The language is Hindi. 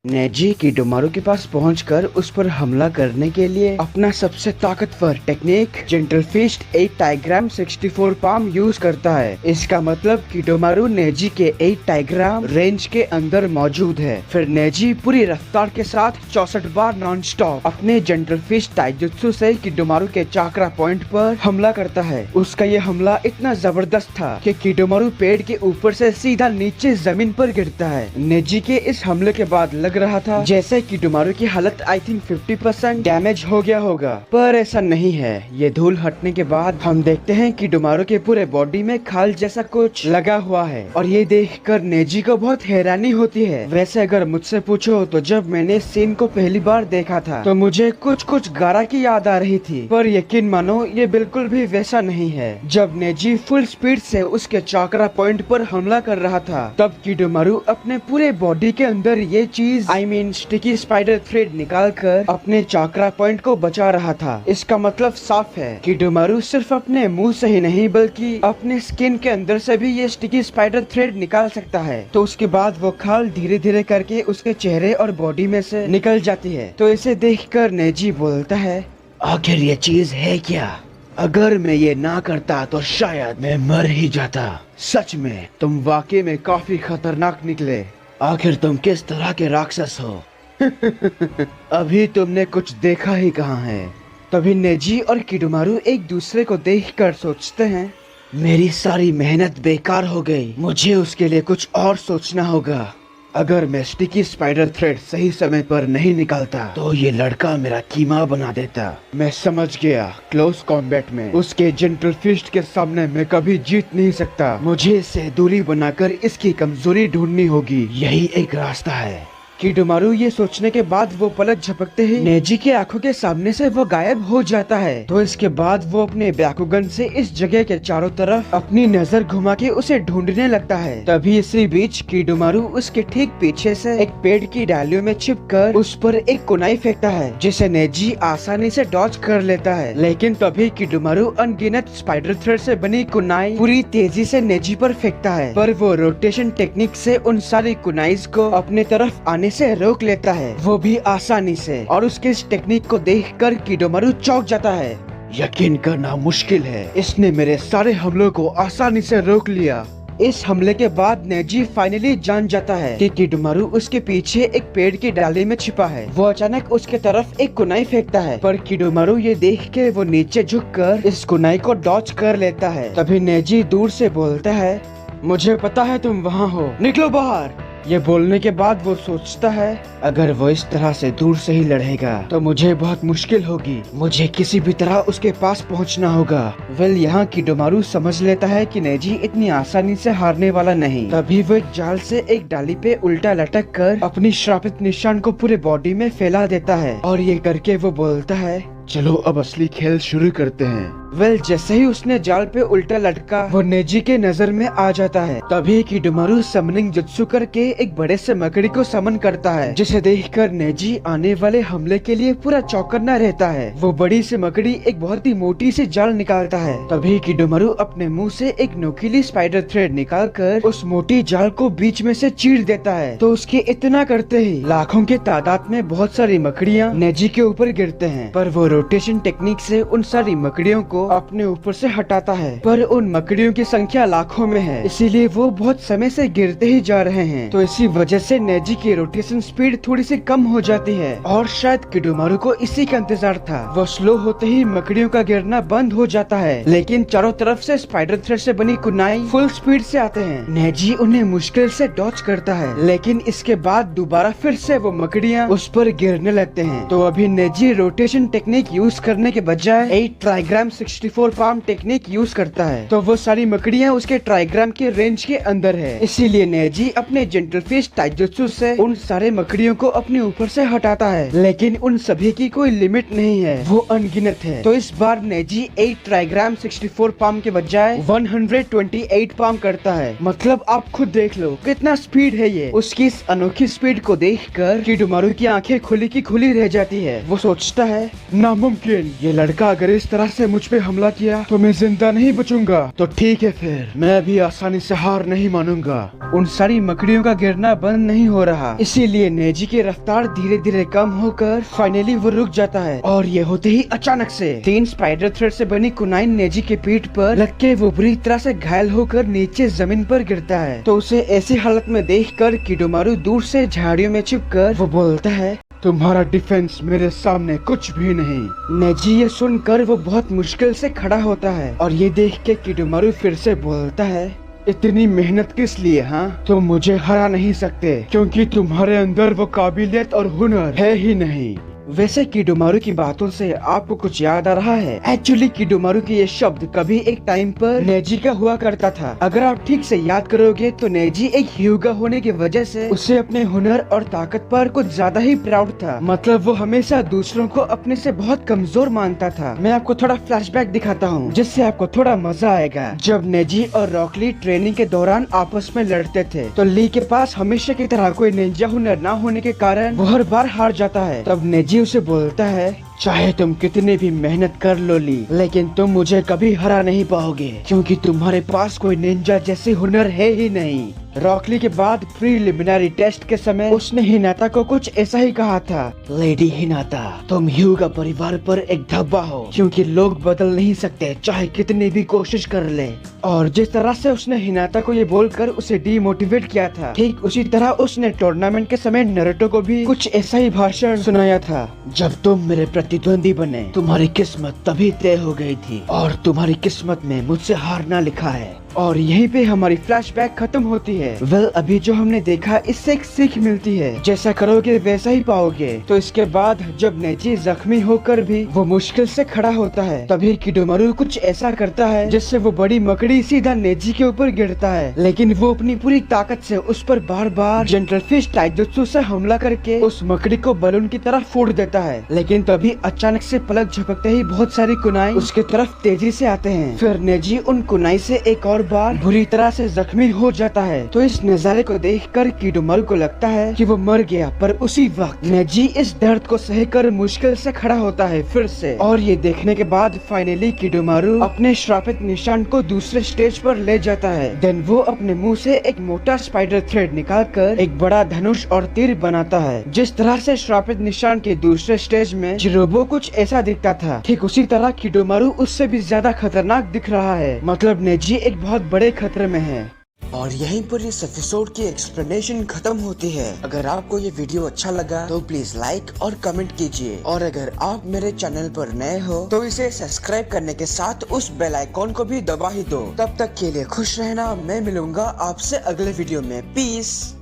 नेजी किडोमारू के पास पहुंचकर उस पर हमला करने के लिए अपना सबसे ताकतवर technique gentle fist 8 trigram 64 palm use करता है। इसका मतलब किडोमारू नेजी के 8 टाइग्राम रेंज के अंदर मौजूद है। फिर नेजी पूरी रफ्तार के साथ 64 बार नॉन स्टॉप अपने जेंटल फिस्ट ताइजुत्सु से किडोमारू के चाकरा पॉइंट पर हमला करता है। उसका ये हमला इतना जबरदस्त था कि किडोमारू पेड़ के ऊपर से सीधा नीचे जमीन पर गिरता है। नेजी के इस हमले के बाद लग रहा था जैसे किडोमारू की हालत आई थिंक 50% डैमेज हो गया होगा, पर ऐसा नहीं है। ये धूल हटने के बाद हम देखते हैं किडोमारू के पूरे बॉडी में खाल जैसा कुछ लगा हुआ है और ये देखकर नेजी को बहुत हैरानी होती है। वैसे अगर मुझसे पूछो तो जब मैंने इस सीन को पहली बार देखा था तो मुझे कुछ गारा की याद आ रही थी, पर यकीन मानो ये बिल्कुल भी वैसा नहीं है। जब नेजी फुल स्पीड से उसके चाकरा पॉइंट पर हमला कर रहा था तब किडोमारू अपने पूरे बॉडी के अंदर ये चीज स्टिकी स्पाइडर थ्रेड निकालकर अपने चाकरा पॉइंट को बचा रहा था। इसका मतलब साफ है किडोमारू सिर्फ अपने मुंह से ही नहीं बल्कि अपने स्किन के अंदर से भी ये स्टिकी स्पाइडर थ्रेड निकाल सकता है। तो उसके बाद वो खाल धीरे धीरे करके उसके चेहरे और बॉडी में से निकल जाती है। तो इसे देखकर नेजी बोलता है, आखिर ये चीज है क्या? अगर मैं ये ना करता तो शायद मैं मर ही जाता। सच में तुम वाकई में काफी खतरनाक निकले। आखिर तुम किस तरह के राक्षस हो? अभी तुमने कुछ देखा ही कहाँ है। तभी नेजी और किडोमारू एक दूसरे को देखकर सोचते हैं, मेरी सारी मेहनत बेकार हो गई, मुझे उसके लिए कुछ और सोचना होगा। अगर मैं स्टिकी स्पाइडर थ्रेड सही समय पर नहीं निकालता तो ये लड़का मेरा कीमा बना देता। मैं समझ गया, क्लोज कॉम्बैट में उसके जेंटल फिस्ट के सामने मैं कभी जीत नहीं सकता। मुझे इससे दूरी बनाकर इसकी कमजोरी ढूंढनी होगी, यही एक रास्ता है। किडोमारू ये सोचने के बाद वो पलक झपकते ही नेजी की आंखों के सामने से वो गायब हो जाता है। तो इसके बाद वो अपने ब्याकुगन से इस जगह के चारों तरफ अपनी नजर घुमा के उसे ढूंढने लगता है। तभी इसी बीच किडोमारू उसके ठीक पीछे से एक पेड़ की डालियों में छिपकर उस पर एक कुनाई फेंकता है, जिसे नेजी आसानी से डॉज कर लेता है। लेकिन तभी किडोमारू अनगिनत स्पाइडर थ्रेड से बनी कुनाई पूरी तेजी से नेजी पर फेंकता है, पर वो रोटेशन टेक्निक से उन सारी कुनाइज को अपने तरफ आने से रोक लेता है, वो भी आसानी से। और उसके इस टेक्निक को देखकर किडोमारू चौंक जाता है। यकीन करना मुश्किल है, इसने मेरे सारे हमलों को आसानी से रोक लिया। इस हमले के बाद नेजी फाइनली जान जाता है कि किडोमारू उसके पीछे एक पेड़ की डाली में छिपा है। वो अचानक उसके तरफ एक कुनाई फेंकता है, पर किडोमारू ये देख के वो नीचे झुककर इस कुनाई को डॉच कर लेता है। तभी नेजी दूर से बोलता है, मुझे पता है तुम वहाँ हो, निकलो बाहर। ये बोलने के बाद वो सोचता है, अगर वो इस तरह से दूर से ही लड़ेगा तो मुझे बहुत मुश्किल होगी, मुझे किसी भी तरह उसके पास पहुंचना होगा। यहाँ किडोमारू समझ लेता है कि नेजी इतनी आसानी से हारने वाला नहीं। तभी वो एक जाल से एक डाली पे उल्टा लटक कर अपनी श्रापित निशान को पूरे बॉडी में फैला देता है और ये करके वो बोलता है, चलो अब असली खेल शुरू करते हैं। जैसे ही उसने जाल पे उल्टा लटका वो नेजी के नजर में आ जाता है। तभी किडोमारू समनिंग जुत्सु करके एक बड़े से मकड़ी को समन करता है, जिसे देखकर नेजी आने वाले हमले के लिए पूरा चौकन्ना रहता है। वो बड़ी सी मकड़ी एक बहुत ही मोटी सी जाल निकालता है। तभी किडोमारू अपने मुंह से एक नोकीली स्पाइडर थ्रेड निकालकर उस मोटी जाल को बीच में से चीर देता है। तो उसके इतना करते ही लाखों के तादाद में बहुत सारी मकड़ियाँ नेजी के ऊपर गिरते हैं, पर वो रोटेशन टेक्निक से उन सारी मकड़ियों को अपने ऊपर से हटाता है। पर उन मकड़ियों की संख्या लाखों में है, इसीलिए वो बहुत समय से गिरते ही जा रहे हैं। तो इसी वजह से नेजी की रोटेशन स्पीड थोड़ी सी कम हो जाती है और शायद किडोमारू को इसी का इंतजार था। वो स्लो होते ही मकड़ियों का गिरना बंद हो जाता है, लेकिन चारों तरफ से स्पाइडर थ्रेड से बनी कुनाई फुल स्पीड से आते हैं। नेजी उन्हें मुश्किल से डॉच करता है, लेकिन इसके बाद दोबारा फिर से वो मकड़ियाँ उस पर गिरने लगते हैं। तो अभी नेजी रोटेशन टेक्निक यूज करने के बजाय 8 ट्राइग्राम 64 पाम टेक्निक यूज करता है। तो वो सारी मकड़ियाँ उसके ट्राइग्राम के रेंज के अंदर है, इसीलिए नेजी अपने जेंटल फिस्ट ताइजुत्सु से उन सारे मकड़ियों को अपने ऊपर से हटाता है। लेकिन उन सभी की कोई लिमिट नहीं है, वो अनगिनत है। तो इस बार नेजी 8 ट्राइग्राम 64 पाम के बजाय 128 पाम करता है। मतलब आप खुद देख लो कितना स्पीड है ये। उसकी इस अनोखी स्पीड को देखकर किडोमारू की आंखें खुली की खुली रह जाती है। वो सोचता है, ना नामुमकिन। ये लड़का अगर इस तरह से मुझ पे हमला किया तो मैं जिंदा नहीं बचूंगा। तो ठीक है फिर, मैं भी आसानी से हार नहीं मानूंगा। उन सारी मकड़ियों का गिरना बंद नहीं हो रहा, इसीलिए नेजी की रफ्तार धीरे धीरे कम होकर फाइनली वो रुक जाता है। और ये होते ही अचानक से 3 स्पाइडर थ्रेड से बनी कुनाइन नेजी के पीठ पर लग के वो बुरी तरह से घायल होकर नीचे जमीन पर गिरता है। तो उसे ऐसी हालत में देखकर किडोमारू दूर से झाड़ियों में छिपकर वो बोलता है, तुम्हारा डिफेंस मेरे सामने कुछ भी नहीं। नेजी ये सुनकर वो बहुत मुश्किल से खड़ा होता है और ये देख के किडोमारू फिर से बोलता है, इतनी मेहनत किस लिए? हाँ, तुम मुझे हरा नहीं सकते क्योंकि तुम्हारे अंदर वो काबिलियत और हुनर है ही नहीं। वैसे किडोमारू की बातों से आपको कुछ याद आ रहा है? एक्चुअली किडोमारू के ये शब्द कभी एक टाइम पर नेजी का हुआ करता था। अगर आप ठीक से याद करोगे तो नेजी एक ह्यूगा होने की वजह से उसे अपने हुनर और ताकत पर कुछ ज्यादा ही प्राउड था। मतलब वो हमेशा दूसरों को अपने से बहुत कमजोर मानता था। मैं आपको थोड़ा फ्लैशबैक दिखाता हूँ जिससे आपको थोड़ा मजा आएगा। जब नेजी और रॉकली ट्रेनिंग के दौरान आपस में लड़ते थे तो ली के पास हमेशा की तरह कोई निंजा हुनर न होने के कारण वो हर बार हार जाता है। तब नेजी उसे बोलता है, चाहे तुम कितनी भी मेहनत कर लो ली, लेकिन तुम मुझे कभी हरा नहीं पाओगे क्योंकि तुम्हारे पास कोई निंजा जैसे हुनर है ही नहीं। रॉकली के बाद प्रीलिमिनरी टेस्ट के समय उसने हिनाता को कुछ ऐसा ही कहा था, लेडी हिनाता, तुम ह्यूगा परिवार पर एक धब्बा हो क्योंकि लोग बदल नहीं सकते चाहे कितनी भी कोशिश कर ले। और जिस तरह से उसने हिनाता को ये बोलकर उसे डीमोटिवेट किया था, ठीक उसी तरह उसने टूर्नामेंट के समय नारुतो को भी कुछ ऐसा ही भाषण सुनाया था, जब तुम मेरे प्रतिद्वंदी बने तुम्हारी किस्मत तभी तय हो गई थी और तुम्हारी किस्मत में मुझसे हारना लिखा है। और यहीं पे हमारी फ्लैशबैक खत्म होती है। वेल, अभी जो हमने देखा इससे एक सीख मिलती है, जैसा करोगे वैसा ही पाओगे। तो इसके बाद जब नेजी जख्मी होकर भी वो मुश्किल से खड़ा होता है, तभी किडोमारू कुछ ऐसा करता है जिससे वो बड़ी मकड़ी सीधा नेजी के ऊपर गिरता है। लेकिन वो अपनी पूरी ताकत से उस पर बार बार जेंटल फिस्ट टाइजुत्सु से हमला करके उस मकड़ी को बलून की तरह फोड़ देता है। लेकिन तभी अचानक से पलक झपकते ही बहुत सारी कुनाई उसके तरफ तेजी से आते हैं। फिर नेजी उन कुनाई से एक और बार बुरी तरह से जख्मी हो जाता है। तो इस नजारे को देखकर किडोमारू को लगता है कि वो मर गया, पर उसी वक्त नेजी इस दर्द को सहकर मुश्किल से खड़ा होता है फिर से। और ये देखने के बाद फाइनली किडोमारू अपने श्रापित निशान को दूसरे स्टेज पर ले जाता है। देन वो अपने मुंह से एक मोटा स्पाइडर थ्रेड निकालकर एक बड़ा धनुष और तीर बनाता है। जिस तरह से श्रापित निशान के दूसरे स्टेज में जिरोबो कुछ ऐसा दिखता था, ठीक उसी तरह किडोमारू उससे भी ज्यादा खतरनाक दिख रहा है। मतलब नेजी एक बहुत बड़े खतरे में है। और यहीं पर इस एपिसोड की एक्सप्लेनेशन खत्म होती है। अगर आपको ये वीडियो अच्छा लगा तो प्लीज लाइक और कमेंट कीजिए। और अगर आप मेरे चैनल पर नए हो तो इसे सब्सक्राइब करने के साथ उस बेल आइकॉन को भी दबा ही दो। तब तक के लिए खुश रहना। मैं मिलूंगा आपसे अगले वीडियो में। पीस।